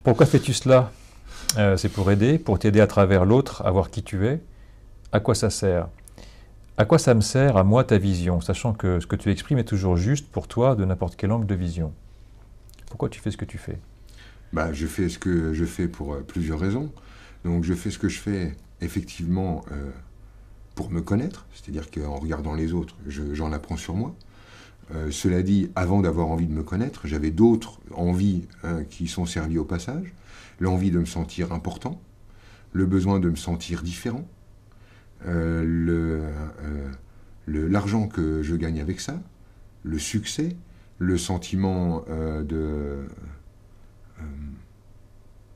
Pourquoi fais-tu cela? C'est pour aider, pour t'aider à travers l'autre à voir qui tu es. À quoi ça sert? À quoi ça me sert, à moi, ta vision, sachant que ce que tu exprimes est toujours juste pour toi de n'importe quel angle de vision? Pourquoi tu fais ce que tu fais? Bah, je fais ce que je fais pour plusieurs raisons. Donc je fais ce que je fais effectivement pour me connaître, c'est-à-dire qu'en regardant les autres, j'en apprends sur moi. Cela dit, avant d'avoir envie de me connaître, j'avais d'autres envies qui sont servies au passage. L'envie de me sentir important, le besoin de me sentir différent, euh, le, l'argent que je gagne avec ça, le succès, le sentiment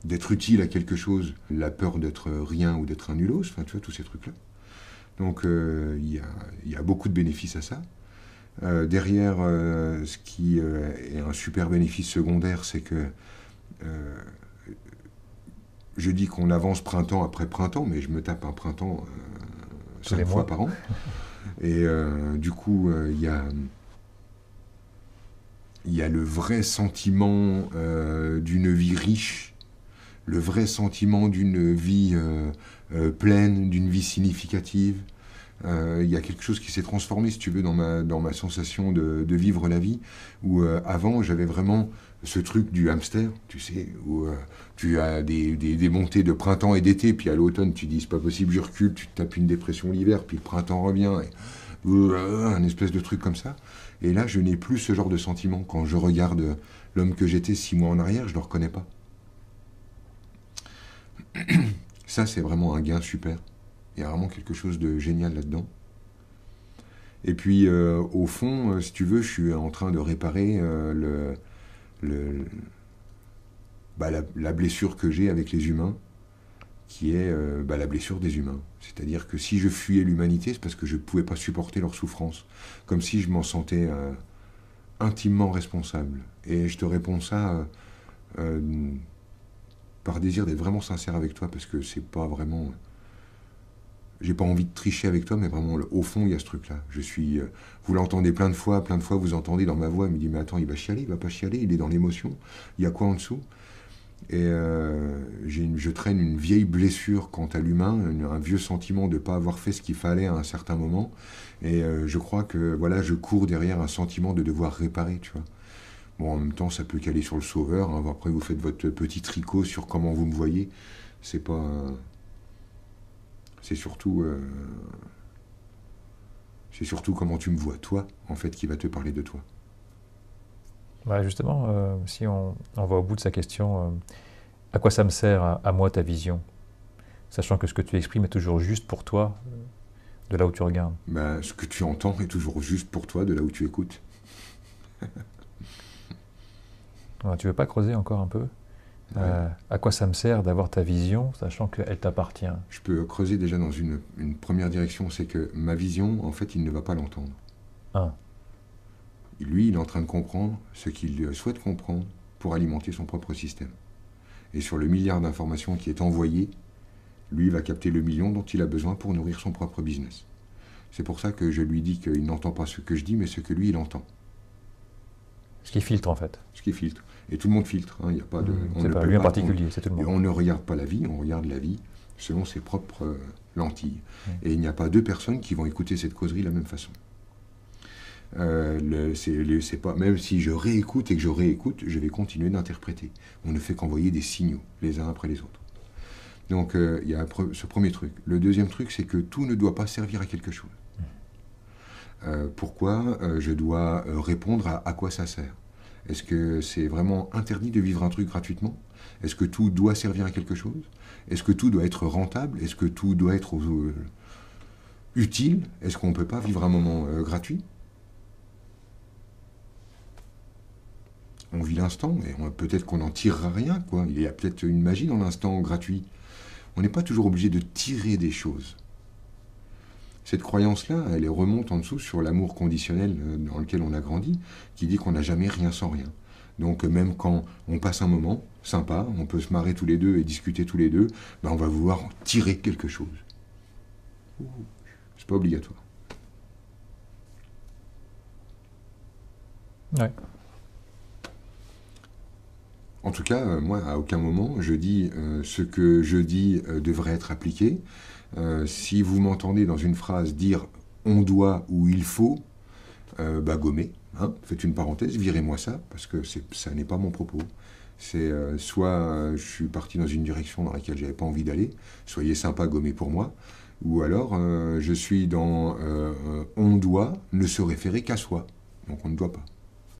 d'être utile à quelque chose, la peur d'être rien ou d'être un nulos, enfin tu vois, tous ces trucs-là. Donc il y a beaucoup de bénéfices à ça. Derrière, ce qui est un super bénéfice secondaire, c'est que euh, je dis qu'on avance printemps après printemps, mais je me tape un printemps Tous les 5 fois mois? par an. Et du coup, il y a le vrai sentiment d'une vie riche, le vrai sentiment d'une vie pleine, d'une vie significative. Il y a quelque chose qui s'est transformé, si tu veux, dans ma sensation de vivre la vie, où avant, j'avais vraiment ce truc du hamster, tu sais, où tu as des montées de printemps et d'été, puis à l'automne, tu dis, c'est pas possible, je recule, tu te tapes une dépression l'hiver, puis le printemps revient, et, un espèce de truc comme ça. Et là, je n'ai plus ce genre de sentiment. Quand je regarde l'homme que j'étais 6 mois en arrière, je ne le reconnais pas. Ça, c'est vraiment un gain super. Il y a vraiment quelque chose de génial là-dedans. Et puis, au fond, si tu veux, je suis en train de réparer le, la blessure que j'ai avec les humains, qui est la blessure des humains. C'est-à-dire que si je fuyais l'humanité, c'est parce que je ne pouvais pas supporter leur souffrance. Comme si je m'en sentais intimement responsable. Et je te réponds ça euh, par désir d'être vraiment sincère avec toi, parce que c'est pas vraiment. J'ai pas envie de tricher avec toi, mais vraiment, au fond, il y a ce truc-là. Je suis. Vous l'entendez plein de fois, vous entendez dans ma voix, il me dit, mais attends, il va chialer, il va pas chialer, il est dans l'émotion. Il y a quoi en dessous? Et je traîne une vieille blessure quant à l'humain, un vieux sentiment de ne pas avoir fait ce qu'il fallait à un certain moment. Et je crois que voilà, je cours derrière un sentiment de devoir réparer, tu vois. Bon, en même temps, ça peut caler sur le sauveur, hein. Après, vous faites votre petit tricot sur comment vous me voyez. C'est pas. C'est surtout. C'est surtout comment tu me vois, toi, en fait, qui va te parler de toi. Bah, justement, si on va au bout de sa question, à quoi ça me sert, à moi, ta vision? Sachant que ce que tu exprimes est toujours juste pour toi, de là où tu regardes. Ben, ce que tu entends est toujours juste pour toi, de là où tu écoutes. Alors, tu veux pas creuser encore un peu? Ouais. À quoi ça me sert d'avoir ta vision, sachant qu'elle t'appartient? Je peux creuser déjà dans une première direction, c'est que ma vision, en fait, il ne va pas l'entendre. Un. Lui, il est en train de comprendre ce qu'il souhaite comprendre pour alimenter son propre système. Et sur le milliard d'informations qui est envoyé, lui va capter le million dont il a besoin pour nourrir son propre business. C'est pour ça que je lui dis qu'il n'entend pas ce que je dis, mais ce que lui, il entend. Ce qui filtre en fait. Ce qui filtre. Et tout le monde filtre. Hein, y a pas de, on C'est ne pas peut lui en pas, particulier, c'est tout le monde. on ne regarde pas la vie, on regarde la vie selon ses propres lentilles. Mm. Et il n'y a pas deux personnes qui vont écouter cette causerie de la même façon. C'est pas, même si je réécoute et que je réécoute, je vais continuer d'interpréter. On ne fait qu'envoyer des signaux les uns après les autres. Donc il y a ce premier truc. Le deuxième truc, c'est que tout ne doit pas servir à quelque chose. Pourquoi je dois répondre à quoi ça sert? Est-ce que c'est vraiment interdit de vivre un truc gratuitement? Est-ce que tout doit servir à quelque chose? Est-ce que tout doit être rentable? Est-ce que tout doit être utile? Est-ce qu'on ne peut pas vivre un moment gratuit? On vit l'instant, et peut-être qu'on n'en tirera rien, quoi. Il y a peut-être une magie dans l'instant gratuit. On n'est pas toujours obligé de tirer des choses. Cette croyance-là, elle remonte en dessous sur l'amour conditionnel dans lequel on a grandi, qui dit qu'on n'a jamais rien sans rien. Donc même quand on passe un moment sympa, on peut se marrer tous les deux et discuter tous les deux, ben on va vouloir en tirer quelque chose. C'est pas obligatoire. Ouais. En tout cas, moi, à aucun moment, je dis ce que je dis devrait être appliqué. Si vous m'entendez dans une phrase dire on doit ou il faut, bah gommez, hein, faites une parenthèse, virez-moi ça, parce que ça n'est pas mon propos. C'est soit je suis parti dans une direction dans laquelle j'avais pas envie d'aller, soyez sympa, gommez pour moi, ou alors je suis dans on doit ne se référer qu'à soi, donc on ne doit pas.